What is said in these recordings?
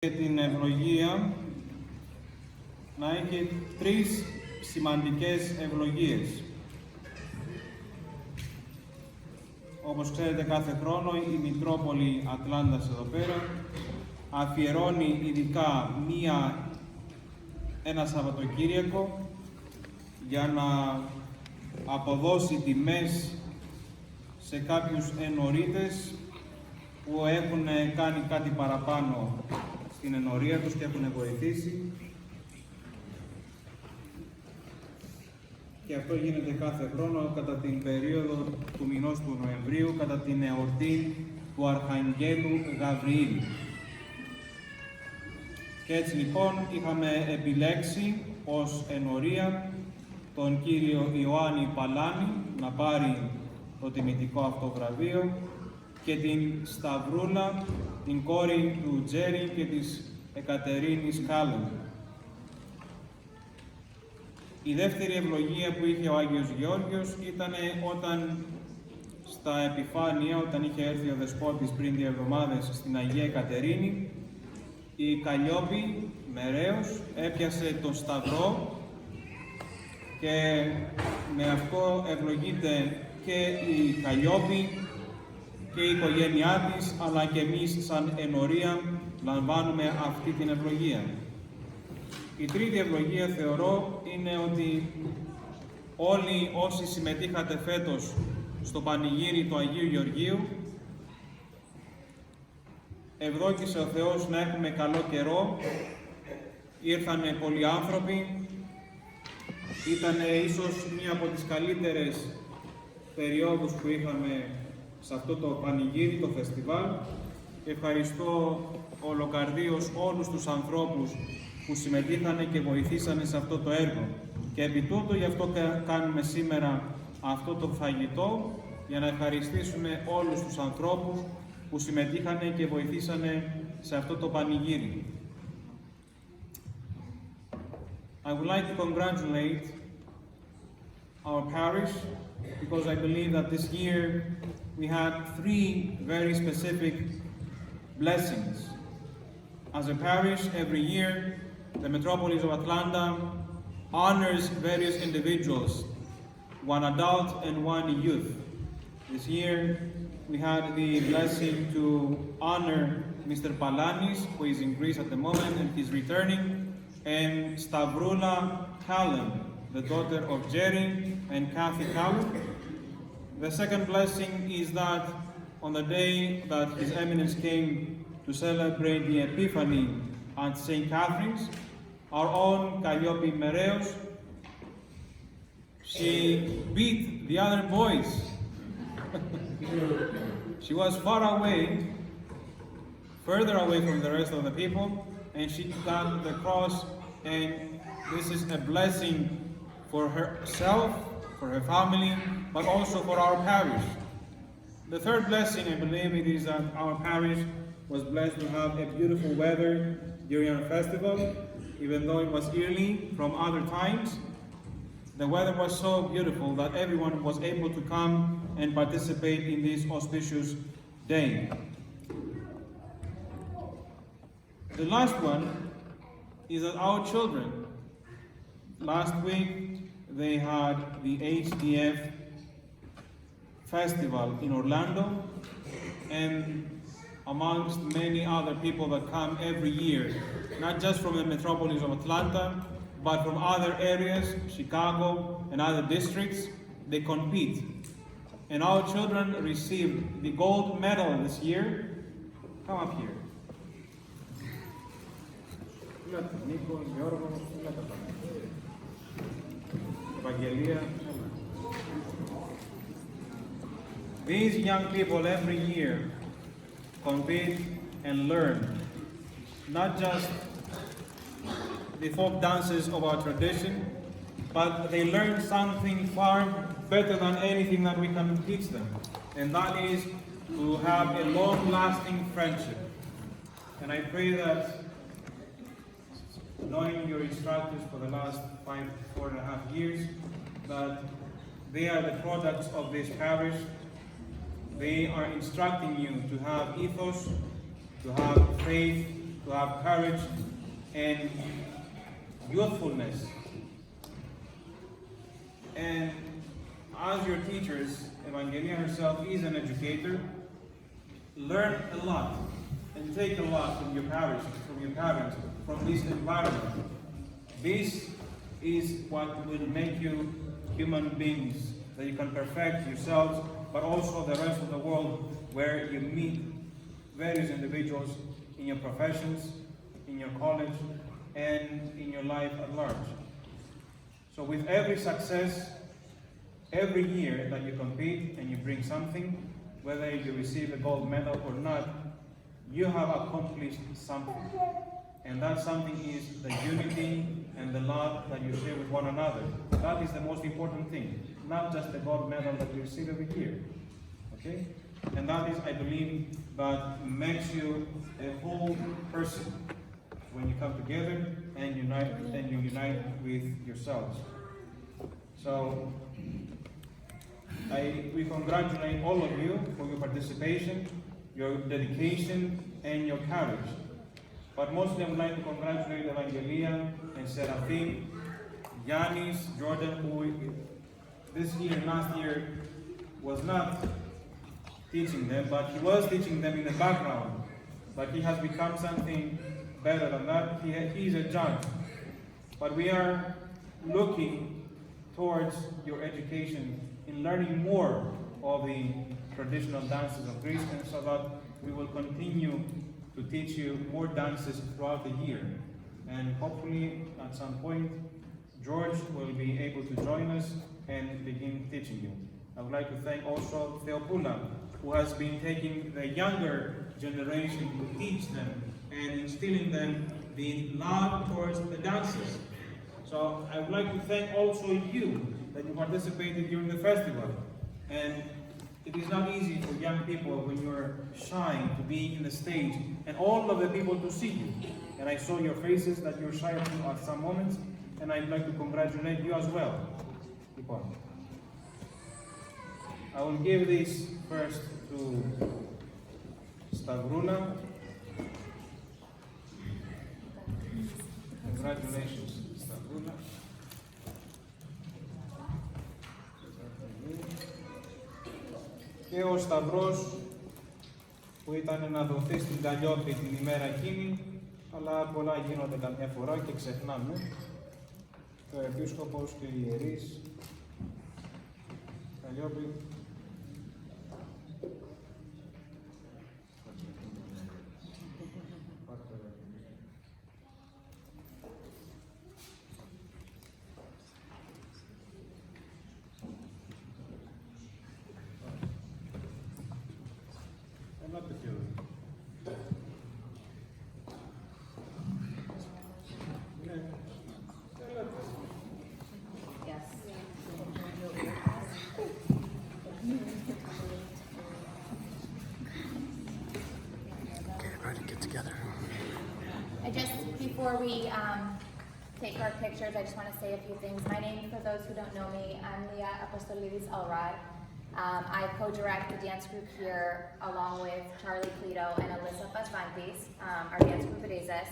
Και την ευλογία να έχει τρεις σημαντικές ευλογίες. Όπως ξέρετε, κάθε χρόνο η Μητρόπολη Ατλάντας εδώ πέρα αφιερώνει ειδικά ένα Σαββατοκύριακο για να αποδώσει τιμές σε κάποιους ενορίτες που έχουν κάνει κάτι παραπάνω στην ενορία τους και έχουν βοηθήσει. Και αυτό γίνεται κάθε χρόνο κατά την περίοδο του μηνός του Νοεμβρίου, κατά την εορτή του Αρχαγγέλου Γαβριήλ. Και έτσι λοιπόν είχαμε επιλέξει ως ενορία τον κύριο Ιωάννη Παλάνη να πάρει το τιμητικό αυτό βραβείο και την Σταυρούλα, την κόρη του Τζέρι και της Εκατερίνης Κάλλου. Η δεύτερη ευλογία που είχε ο Άγιος Γεώργιος ήταν όταν στα επιφάνεια, όταν είχε έρθει ο Δεσπότης πριν 2 εβδομάδες στην Αγία Εκατερίνη, η Καλλιόπη Μεραίος έπιασε τον Σταυρό και με αυτό ευλογείται και η Καλλιόπη και η οικογένειά της, αλλά και εμείς σαν ενορία λαμβάνουμε αυτή την ευλογία. Η τρίτη ευλογία θεωρώ είναι ότι όλοι όσοι συμμετείχατε φέτος στο πανηγύρι του Αγίου Γεωργίου, ευδόκησε ο Θεός να έχουμε καλό καιρό, ήρθανε πολλοί άνθρωποι, ήταν ίσως μία από τις καλύτερες περιόδους που είχαμε σε αυτό το πανηγύρι, το φεστιβάλ. Ευχαριστώ ολοκαρδίως όλους τους ανθρώπους που συμμετείχανε και βοηθήσανε σε αυτό το έργο. Και επί τούτου γι' αυτό κάνουμε σήμερα αυτό το φαγητό, για να ευχαριστήσουμε όλους τους ανθρώπους που συμμετείχανε και βοηθήσανε σε αυτό το πανηγύρι. I would like to congratulate our parish because I believe that this year we had 3 very specific blessings. As a parish, every year the Metropolis of Atlanta honors various individuals, one adult and one youth. This year we had the blessing to honor Mr. Palanis, who is in Greece at the moment and he's returning, and Stavroula Callum, the daughter of Jerry and Kathy Callum. The second blessing is that on the day that His Eminence came to celebrate the Epiphany at St. Catherine's, our own Kalliopi Mereos, she beat the other boys. She was far away, further away from the rest of the people, and she got the cross, and this is a blessing for herself, for her family, but also for our parish. The third blessing, I believe, it is that our parish was blessed to have a beautiful weather during our festival, even though it was early from other times. The weather was so beautiful that everyone was able to come and participate in this auspicious day. The last one is that our children, last week they had the HDF festival in Orlando, and amongst many other people that come every year, not just from the metropolis of Atlanta, but from other areas, Chicago and other districts, they compete. And our children received the gold medal this year. Come up here. These young people every year compete and learn not just the folk dances of our tradition, but they learn something far better than anything that we can teach them, and that is to have a long-lasting friendship. And I pray that, knowing your instructors for the last 4.5 years, that they are the products of this parish. They are instructing you to have ethos, to have faith, to to have courage and youthfulness. And as your teachers, Evangelia herself is an educator. Learn a lot and take a lot from your parents, from this environment. This is what will make you human beings, that you can perfect yourselves, but also the rest of the world, where you meet various individuals in your professions, in your college, and in your life at large. So with every success, every year that you compete and you bring something, whether you receive a gold medal or not, you have accomplished something. And that something is the unity and the love that you share with one another. That is the most important thing, not just the gold medal that you receive every year. Okay? And that is, I believe, that makes you a whole person when you come together and you unite with yourselves. So we congratulate all of you for your participation, your dedication, and your courage. But mostly I would like to congratulate Evangelia and Seraphim, Yanis, Jordan, who this year, last year, was not teaching them, but he was teaching them in the background. But he has become something better than that. He is a judge. But we are looking towards your education in learning more of the traditional dances of Greece, and so that we will continue to teach you more dances throughout the year. And hopefully at some point George will be able to join us and begin teaching you. I would like to thank also Theopula, who has been taking the younger generation to teach them and instilling them the love towards the dances. So I would like to thank also you that you participated during the festival. And it is not easy for young people when you're shy to be in the stage and all of the people to see you. And I saw your faces that you're shy at some moments, and I'd like to congratulate you as well. Keep on. I will give this first to Stavroula. Congratulations, Stavroula. Και ο Σταυρός που ήταν να δοθεί στην Καλλιόπη την ημέρα εκείνη, αλλά πολλά γίνονται καμιά φορά και ξεχνάμε. Ο Επίσκοπος και οι ιερείς Καλλιόπη. Before we take our pictures, I just want to say a few things. My name, for those who don't know me, I'm Leah Apostolidis Alrad. I co-direct the dance group here along with Charlie Cleto and Alyssa Pasvantes, our dance group at AZES.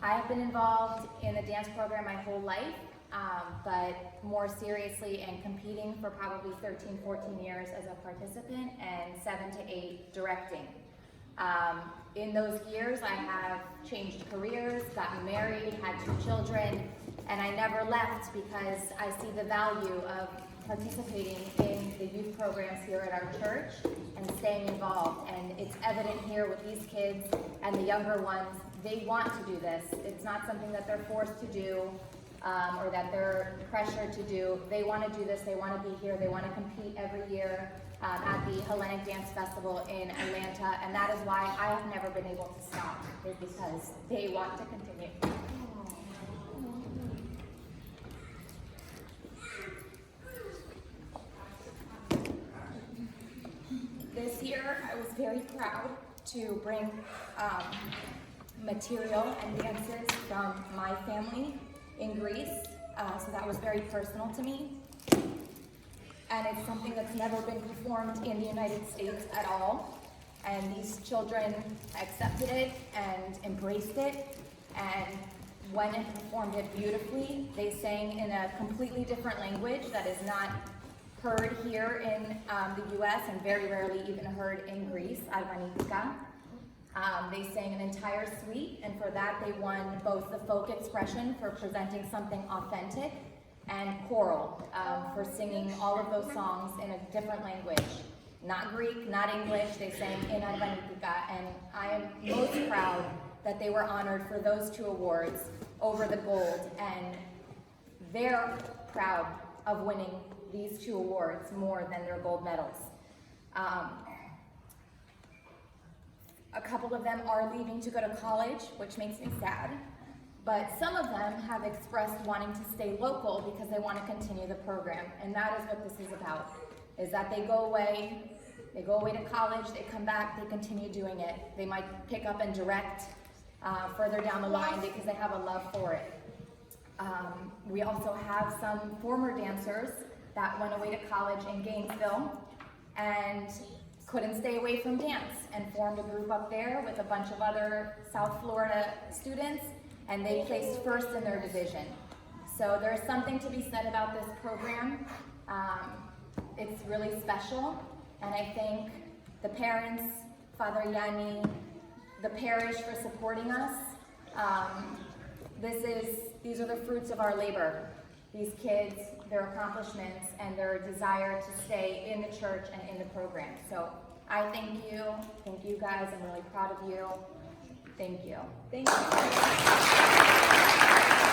I have been involved in the dance program my whole life, but more seriously in competing for probably 13, 14 years as a participant and 7 to 8 directing. In those years, I have changed careers, gotten married, had 2 children, and I never left because I see the value of participating in the youth programs here at our church and staying involved. And it's evident here with these kids and the younger ones, they want to do this. It's not something that they're forced to do or that they're pressured to do. They want to do this, they want to be here, they want to compete every year at the Hellenic Dance Festival in Atlanta, and that is why I have never been able to stop, is because they want to continue. This year, I was very proud to bring material and dances from my family in Greece, so that was very personal to me. And it's something that's never been performed in the United States at all. And these children accepted it and embraced it and went and performed it beautifully. They sang in a completely different language that is not heard here in the US and very rarely even heard in Greece, Albanica. They sang an entire suite, and for that they won both the folk expression for presenting something authentic and choral for singing all of those songs in a different language. Not Greek, not English, they sang in Albanica, and I am most proud that they were honored for those 2 awards over the gold, and they're proud of winning these 2 awards more than their gold medals. A couple of them are leaving to go to college, which makes me sad, but some of them have expressed wanting to stay local because they want to continue the program, and that is what this is about, is that they go away to college, they come back, they continue doing it. They might pick up and direct further down the line because they have a love for it. We also have some former dancers that went away to college in Gainesville and couldn't stay away from dance and formed a group up there with a bunch of other South Florida students, and they placed first in their division. So there's something to be said about this program. It's really special, and I thank the parents, Father Yanni, the parish for supporting us. These are the fruits of our labor. These kids, their accomplishments, and their desire to stay in the church and in the program. So I thank you guys, I'm really proud of you. Thank you. Thank you.